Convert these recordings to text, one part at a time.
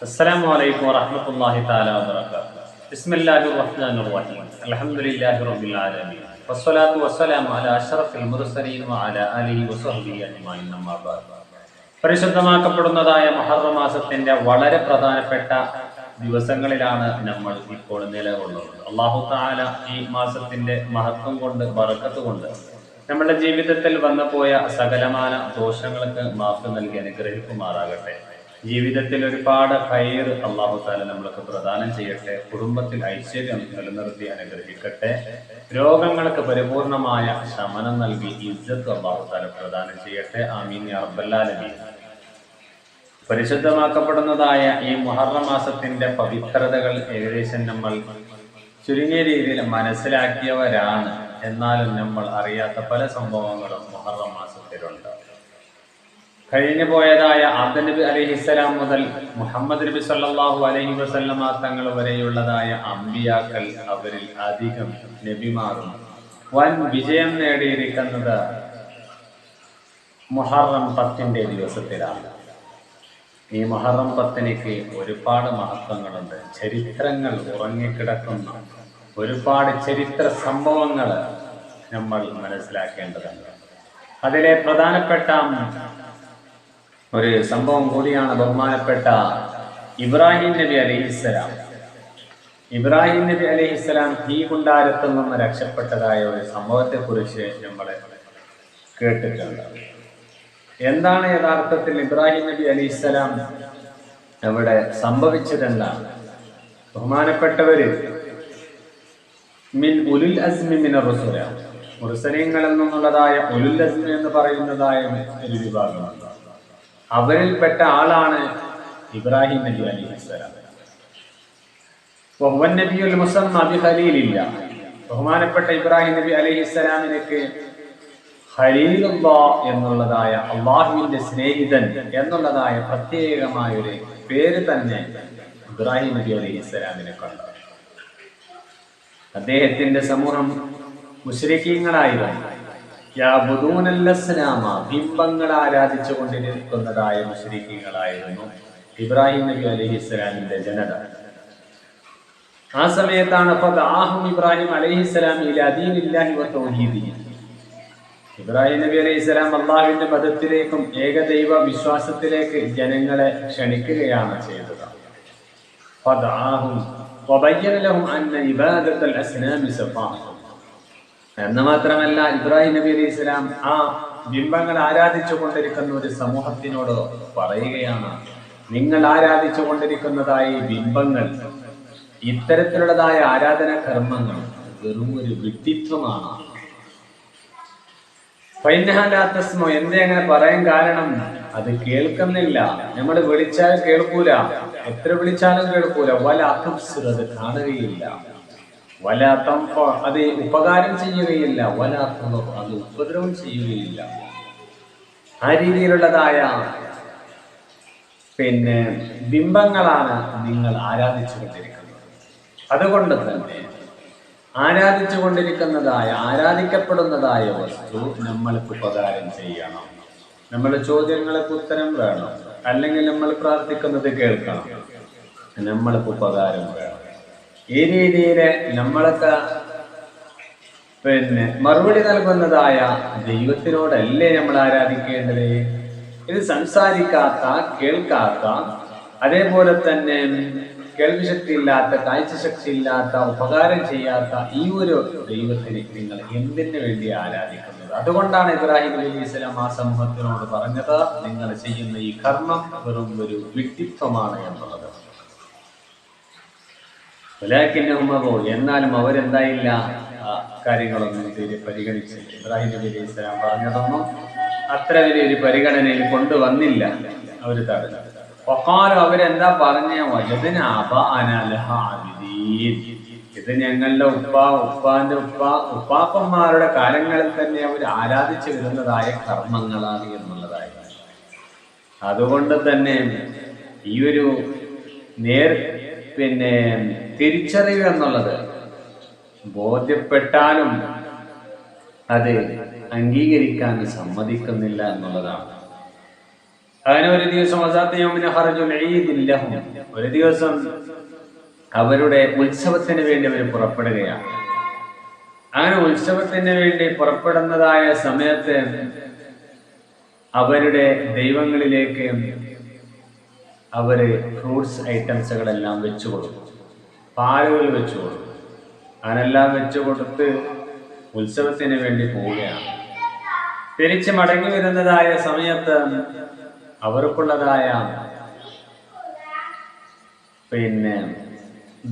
السلام عليكم ورحمة الله تعالى وبركاته. بسم الله الرحمن الرحيم. الحمد لله رب العالمين. والصلاة والسلام على أشرف المرسلين وعلى آله وصحبه أجمعين. أما بعد. പരിശുദ്ധമാക്കപ്പെടുന്നതായ മുഹറം മാസത്തിന്റെ വളരെ പ്രധാനപ്പെട്ട ദിവസങ്ങളിലാണ് നമ്മൾ ഇപ്പോൾ നിലകൊള്ളുന്നത്. അല്ലാഹു തആല ഈ മാസത്തിന്റെ മഹത്വം കൊണ്ട് ബറക്കത്ത് കൊണ്ട് നമ്മുടെ ജീവിതത്തിൽ വന്നുപോയ സകലമാന ദോഷങ്ങൾക്ക് മാപ്പ് നൽകി അനുഗ്രഹിക്കുമാറാകട്ടെ. ജീവിതത്തിൽ ഒരുപാട് ഖൈർ അല്ലാഹു തആല നമ്മൾക്ക് പ്രദാനം ചെയ്യട്ടെ. കുടുംബത്തിൽ ഐശ്വര്യം നിലനിർത്തി അനുഗ്രഹിക്കട്ടെ. രോഗങ്ങൾക്ക് പരിപൂർണമായ ശമനം നൽകി ഇസ്സത്ത് അല്ലാഹു തആല പ്രദാനം ചെയ്യട്ടെ. ആമീൻ യാ റബ്ബൽ ആലമീൻ. പരിശുദ്ധമാക്കപ്പെടുന്നതായ ഈ മുഹറം മാസത്തിന്റെ പവിത്രതകൾ ഏകദേശം നമ്മൾ ചുരുങ്ങിയ രീതിയിൽ മനസ്സിലാക്കിയവരാണ്. എന്നാലും നമ്മൾ അറിയാത്ത പല സംഭവങ്ങളും മുഹറം മാസത്തിലുണ്ട്. കഴിഞ്ഞു പോയതായ ആദം നബി അലൈഹിസ്സലാം മുതൽ മുഹമ്മദ് നബി സല്ലല്ലാഹു അലൈഹി വസല്ലമ തങ്ങൾ വരെയുള്ളതായ അമ്പിയാക്കൾ, അവരിൽ അധികം നബിമാരും വൻ വിജയം നേടിയിരിക്കുന്നത് മുഹറം 10 ദിവസത്തിലാണ്. ഈ മുഹറം 10 ഒരുപാട് മഹത്വങ്ങളുണ്ട്. ചരിത്രങ്ങൾ ഉറങ്ങിക്കിടക്കുന്ന ഒരുപാട് ചരിത്ര സംഭവങ്ങൾ നമ്മൾ മനസ്സിലാക്കേണ്ടതുണ്ട്. അതിലെ പ്രധാനപ്പെട്ട ഒരു സംഭവം കൂടിയാണ് ബഹുമാനപ്പെട്ട ഇബ്രാഹിം നബി അലൈഹിസ്സലാം. ഇബ്രാഹിം നബി അലൈഹിസ്സലാം തീ കുണ്ടാരത്തിൽ നിന്ന് രക്ഷപ്പെട്ടതായ ഒരു സംഭവത്തെ കുറിച്ച് നമ്മൾ കേട്ടിട്ടുണ്ട്. എന്താണ് യഥാർത്ഥത്തിൽ ഇബ്രാഹിം നബി അലൈഹിസ്സലാം അവിടെ സംഭവിച്ചതെന്താണ്? ബഹുമാനപ്പെട്ടവര് മിൻ ഉലുൽ അസ്മി മിനർ റസൂല, മുർസലീങ്ങളിൽ നിന്നുള്ളതായ ഉലുൽ അസ്മി എന്ന് പറയുന്നതായ ഒരു വിഭാഗമാണ്. അവരിൽപ്പെട്ട ആളാണ് ഇബ്രാഹിം നബി അലൈഹിസ്സലാം. വഹുവ നബിയുൽ മുസമ്മ ബിഖലീലില്ലാഹ്. ബഹുമാനപ്പെട്ട ഇബ്രാഹിം നബി അലൈഹിസ്സലാമിലേക്ക് ഖലീലുല്ലാഹ് എന്നുള്ളതായ അല്ലാഹുവിന്റെ സ്നേഹിതൻ എന്നുള്ളതായ പ്രത്യേകമായ ഒരു പേര് തന്നെ ഇബ്രാഹിം നബി അലൈഹിസ്സലാമിനെ കണ്ടു. അദ്ദേഹത്തിന്റെ സമൂഹം മുശ്രിക്കീങ്ങളായിരുന്നു. ബിംബങ്ങൾ ആരാധിച്ചു കൊണ്ടിരിക്കുന്നതായ മുശ്രിക്കീങ്ങളായിരുന്നു ഇബ്രാഹിം നബി അലൈഹിസ്സലാമിന്റെ ജനത. ആ സമയത്താണ് ഇബ്രാഹിം അലൈഹിസ്സലാം ഇലാ ദീനില്ലാഹി വ തൗഹീദിഹി. ഇബ്രാഹിം നബി അലൈഹിസ്സലാം അല്ലാഹുവിന്റെ മതത്തിലേക്കും ഏകദൈവ വിശ്വാസത്തിലേക്ക് ജനങ്ങളെ ക്ഷണിക്കുകയാണ് ചെയ്തത്. വബയ്യന ലഹും അന്ന ഇബാദത്തൽ അസ്നാമി സഫാഹ. എന്ന് മാത്രമല്ല, ഇബ്രാഹിം നബി അലൈഹി സ്വലാം ആ ബിംബങ്ങൾ ആരാധിച്ചു കൊണ്ടിരിക്കുന്ന ഒരു സമൂഹത്തിനോട് പറയുകയാണ്, നിങ്ങൾ ആരാധിച്ചു കൊണ്ടിരിക്കുന്നതായ ബിംബങ്ങൾ, ഇത്തരത്തിലുള്ളതായ ആരാധന കർമ്മങ്ങൾ വെറും ഒരു വിഡ്ഢിത്വമാണ്. ഫൈനഹാലാത്തസ്മോ, എന്തേ അങ്ങനെ പറയാൻ കാരണം? അത് കേൾക്കുന്നില്ല. നമ്മൾ വിളിച്ചാൽ കേൾക്കൂല, എത്ര വിളിച്ചാലും കേൾക്കൂല. വല അതുബ്സിർ, അത് കാണുകയില്ല. വല തൻഫ, അത് ഉപകാരം ചെയ്യുകയില്ല. വല തദുർ, അത് ഉപദ്രവം ചെയ്യുകയില്ല. ആ രീതിയിലുള്ളതായ ബിംബങ്ങളാണ് നിങ്ങൾ ആരാധിച്ചു കൊണ്ടിരിക്കുന്നത്. അതുകൊണ്ട് തന്നെ ആരാധിച്ചു കൊണ്ടിരിക്കുന്നതായ ആരാധിക്കപ്പെടുന്നതായ വസ്തു നമ്മൾക്ക് ഉപകാരം ചെയ്യണം. നമ്മുടെ ചോദ്യങ്ങൾക്ക് ഉത്തരം വേണം, അല്ലെങ്കിൽ നമ്മൾ പ്രാർത്ഥിക്കുന്നത് കേൾക്കണം, നമ്മൾക്ക് ഉപകാരം വേണം. ഈ രീതിയില് നമ്മളൊക്കെ മറുപടി നൽകുന്നതായ ദൈവത്തിനോടല്ലേ നമ്മൾ ആരാധിക്കേണ്ടത്? ഇത് സംസാരിക്കാത്ത, കേൾക്കാത്ത, അതേപോലെ തന്നെ കേൾവിശക്തി ഇല്ലാത്ത, കാഴ്ചശക്തി ഇല്ലാത്ത, ഉപകാരം ചെയ്യാത്ത ഈ ഒരു ദൈവത്തിന് നിങ്ങൾ എന്തിനു വേണ്ടി ആരാധിക്കുന്നത്? അതുകൊണ്ടാണ് ഇബ്രാഹിം അലൈഹി സ്വലാം ആ സമൂഹത്തിനോട് പറഞ്ഞത്, നിങ്ങൾ ചെയ്യുന്ന ഈ കർമ്മം വെറും ഒരു വിഡ്ഢിത്വമാണ് എന്നുള്ളത്. എന്നാലും അവരെന്തായില്ല, കാര്യങ്ങളൊന്നും തീരെ പരിഗണിച്ചില്ല. ഇബ്രാഹിം നബി അലൈഹി സ്വലാം പറഞ്ഞതൊന്നും അത്ര വലിയൊരു പരിഗണനയിൽ കൊണ്ടുവന്നില്ല. അവര് തടഞ്ഞു. വഖാലു, അവരെന്താ പറഞ്ഞ? വജദന ആബാഅന ലഹാ ആബിദീൻ. ഇത് ഞങ്ങളുടെ ഉപ്പാന്റെ ഉപ്പാപ്പന്മാരുടെ കാലങ്ങളിൽ തന്നെ അവർ ആരാധിച്ചു വരുന്നതായ കർമ്മങ്ങളാണ് എന്നുള്ളതായി. അതുകൊണ്ട് തന്നെ ഈ ഒരു തിരിച്ചറിവ് എന്നുള്ളത് ബോധ്യപ്പെട്ടാലും അത് അംഗീകരിക്കാൻ സമ്മതിക്കുന്നില്ല എന്നുള്ളതാണ്. അങ്ങനെ ഒരു ദിവസം ഒരു ദിവസം അവരുടെ ഉത്സവത്തിന് വേണ്ടി അവർ പുറപ്പെടുകയാണ്. അങ്ങനെ ഉത്സവത്തിന് വേണ്ടി പുറപ്പെടുന്നതായ സമയത്ത് അവരുടെ ദൈവങ്ങളിലേക്ക് അവര് ഫ്രൂട്ട്സ് ഐറ്റംസുകളെല്ലാം വെച്ചു കൊടുക്കും, പാലുകൾ വെച്ചു കൊടുക്കും. അങ്ങനെല്ലാം വെച്ചു കൊടുത്ത് ഉത്സവത്തിന് വേണ്ടി പോവുകയാണ്. തിരിച്ച് മടങ്ങി വരുന്നതായ സമയത്ത് അവർക്കുള്ളതായ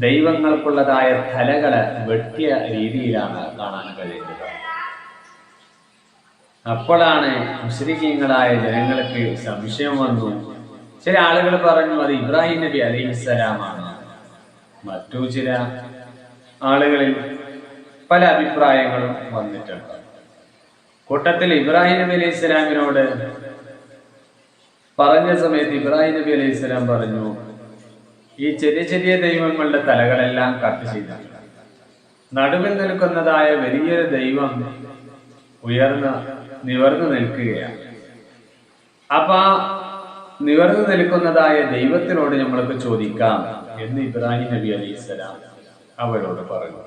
ദൈവങ്ങൾക്കുള്ളതായ തലകളെ വെട്ടിയ രീതിയിലാണ് കാണാൻ കഴിയുന്നത്. അപ്പോഴാണ് മുശ്രിക്കീങ്ങളായ ജനങ്ങൾക്ക് സംശയം വന്നു. ചില ആളുകൾ പറഞ്ഞു അത് ഇബ്രാഹിം നബി അലൈഹിസ്സലാമാണ്. മറ്റു ചില ആളുകളിൽ പല അഭിപ്രായങ്ങളും വന്നിട്ടുണ്ട്. കൂട്ടത്തിൽ ഇബ്രാഹിം നബി അലൈഹി സ്വലാമിനോട് പറഞ്ഞ സമയത്ത് ഇബ്രാഹിം നബി അലൈഹി സ്വലാം പറഞ്ഞു, ഈ ചെറിയ ചെറിയ ദൈവങ്ങളുടെ തലകളെല്ലാം കട്ട് ചെയ്തിട്ടുണ്ട്. നടുവിൽ നിൽക്കുന്നതായ വലിയൊരു ദൈവം നിവർന്നു നിൽക്കുകയാണ്. അപ്പൊ ആ നിവർന്നു നിൽക്കുന്നതായ ദൈവത്തിനോട് നമ്മൾക്ക് ചോദിക്കാം എന്ന് ഇബ്രാഹിം നബി അലൈഹി സ്വലാം അവരോട് പറഞ്ഞു.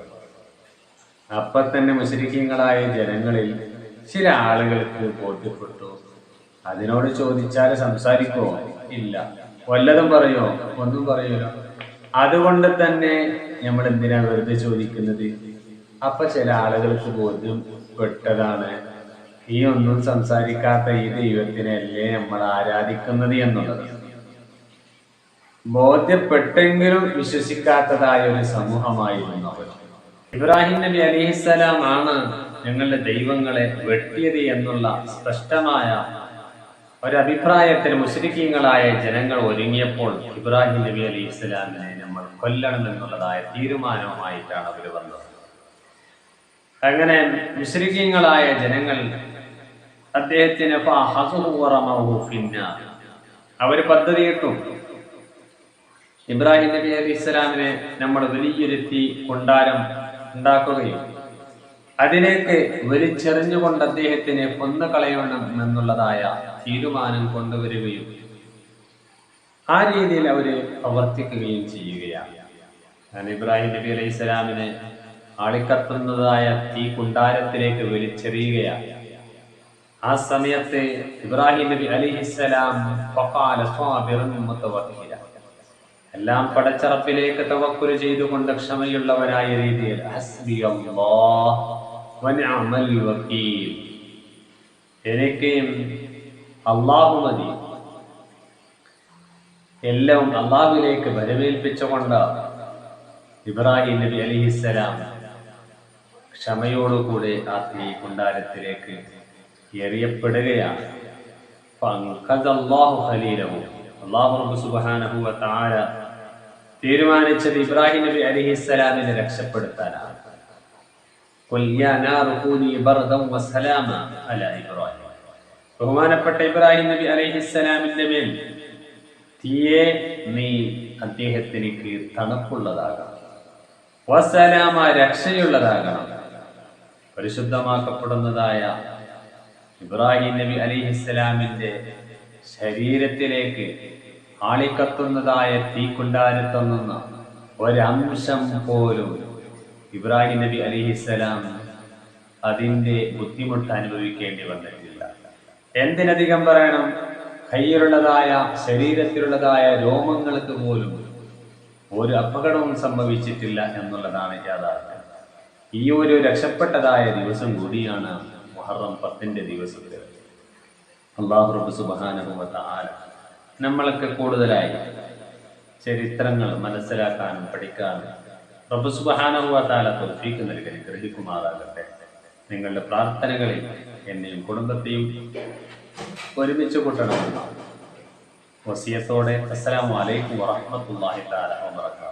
അപ്പൊ തന്നെ മുശ്രിക്കീങ്ങളായ ജനങ്ങളിൽ ചില ആളുകൾക്ക് ബോധ്യപ്പെട്ടു, അതിനോട് ചോദിച്ചാൽ സംസാരിക്കുമോ? ഇല്ല. വല്ലതും പറയോ? ഒന്നും പറയൂല. അതുകൊണ്ട് തന്നെ നമ്മൾ എന്തിനാ വെറുതെ ചോദിക്കുന്നത്? അപ്പൊ ചില ആളുകൾക്ക് ബോധ്യപ്പെട്ടതാണ്, ഈ ഒന്നും സംസാരിക്കാത്ത ഈ ദൈവത്തിനല്ലേ നമ്മൾ ആരാധിക്കുന്നത് എന്നുള്ളത്. ബോധ്യപ്പെട്ടെങ്കിലും വിശ്വസിക്കാത്തതായ ഒരു സമൂഹമായിരുന്നു അവർ. ഇബ്രാഹിം നബി അലൈഹിസ്സലാം ആണ് ഞങ്ങളുടെ ദൈവങ്ങളെ വെട്ടിയത് എന്നുള്ള സ്പഷ്ടമായ ഒരഭിപ്രായത്തിൽ മുശ്രിക്കീങ്ങളായ ജനങ്ങൾ ഒരുങ്ങിയപ്പോൾ ഇബ്രാഹിം നബി അലൈഹിസ്സലാമിനെ നമ്മൾ കൊല്ലണം എന്നുള്ളതായ തീരുമാനവുമായിട്ടാണ് അവർ വന്നത്. അങ്ങനെ മുശ്രിക്കീങ്ങളായ ജനങ്ങൾ അദ്ദേഹത്തിന് അവർ പദ്ധതിയിട്ടു. ഇബ്രാഹിം നബി അലൈഹിസ്സലാമിനെ നമ്മൾ വലിയൊരു തീ കൊണ്ടാരം ഉണ്ടാക്കുകയും അതിലേക്ക് വലിച്ചെറിഞ്ഞുകൊണ്ട് അദ്ദേഹത്തിനെ കൊന്നുകളയണം എന്നുള്ളതായ തീരുമാനം കൊണ്ടുവരികയും ആ രീതിയിൽ അവര് പ്രവർത്തിക്കുകയും ചെയ്യുകയാണ്. ഞാൻ ഇബ്രാഹിം നബി അലൈഹി സ്വലാമിനെ ആളിക്കത്തുന്നതായ തീ കുണ്ടാരത്തിലേക്ക് വലിച്ചെറിയുകയാണ്. ആ സമയത്ത് ഇബ്രാഹിം നബി അലൈഹിസ്സലാം എല്ലാം പടച്ചറപ്പിലേക്ക് തവക്കുല് ചെയ്തുകൊണ്ട് ക്ഷമയുള്ളവരായ രീതിയിൽ എനിക്ക് അല്ലാഹു മതി, എല്ലാം അല്ലാഹുവിലേക്ക് വരവേൽപ്പിച്ചുകൊണ്ട് ഇബ്രാഹിം നബി അലൈഹിസ്സലാം ക്ഷമയോടുകൂടെ ആ തീ കുണ്ടാരത്തിലേക്ക് എറിയപ്പെടുകയാണ്. അല്ലാഹു സുബ്ഹാനഹു വ തആല തീരുമാനിച്ചത് ഇബ്രാഹിം നബി അലൈഹിസ്സലാമിനെ രക്ഷപ്പെടുത്താനാണ്. ബഹുമാനപ്പെട്ട ഇബ്രാഹിം നബി അലൈഹിസ്സലാമിന്റെ മേൽ തീയെ നീ അദ്ദേഹത്തിലേക്ക് തണുപ്പുള്ളതാകണം, വസലാമ രക്ഷയുള്ളതാകണം. പരിശുദ്ധമാക്കപ്പെടുന്നതായ ഇബ്രാഹിം നബി അലൈഹിസ്സലാമിന്റെ ശരീരത്തിലേക്ക് ആളിക്കത്തുന്നതായ തീക്കുണ്ടാരത്തിൽ നിന്ന് ഒരംശം പോലും ഇബ്രാഹിം നബി അലൈഹിസ്സലാം അതിന്റെ ബുദ്ധിമുട്ട് അനുഭവിക്കേണ്ടി വന്നിട്ടില്ല. എന്തിനധികം പറയണം, കയ്യിലുള്ളതായ ശരീരത്തിലുള്ളതായ രോമങ്ങൾക്ക് പോലും ഒരു അപകടവും സംഭവിച്ചിട്ടില്ല എന്നുള്ളതാണ് യാഥാർത്ഥ്യം. ഈ ഒരു രക്ഷപ്പെട്ടതായ ദിവസം കൂടിയാണ് മുഹറം 10 ദിവസത്തിൽ. അല്ലാഹു റബ്ബ് സുബ്ഹാനഹു വ തആല നമ്മൾക്ക് കൂടുതലായി ചരിത്രങ്ങൾ മനസ്സിലാക്കാനും പഠിക്കാനും റബ്ബ് സുബ്ഹാനഹു വ തആല തൗഫീഖ് നൽകി ഗ്രഹിക്കുമാറാകട്ടെ. നിങ്ങളുടെ പ്രാർത്ഥനകളിൽ എന്നെയും കുടുംബത്തെയും ഒരുമിച്ച് കൂട്ടണമെന്ന വസിയത്തോടെ അസ്സലാമു അലൈക്കും വറഹ്മത്തുള്ളാഹി തആല വബറകാതുഹു.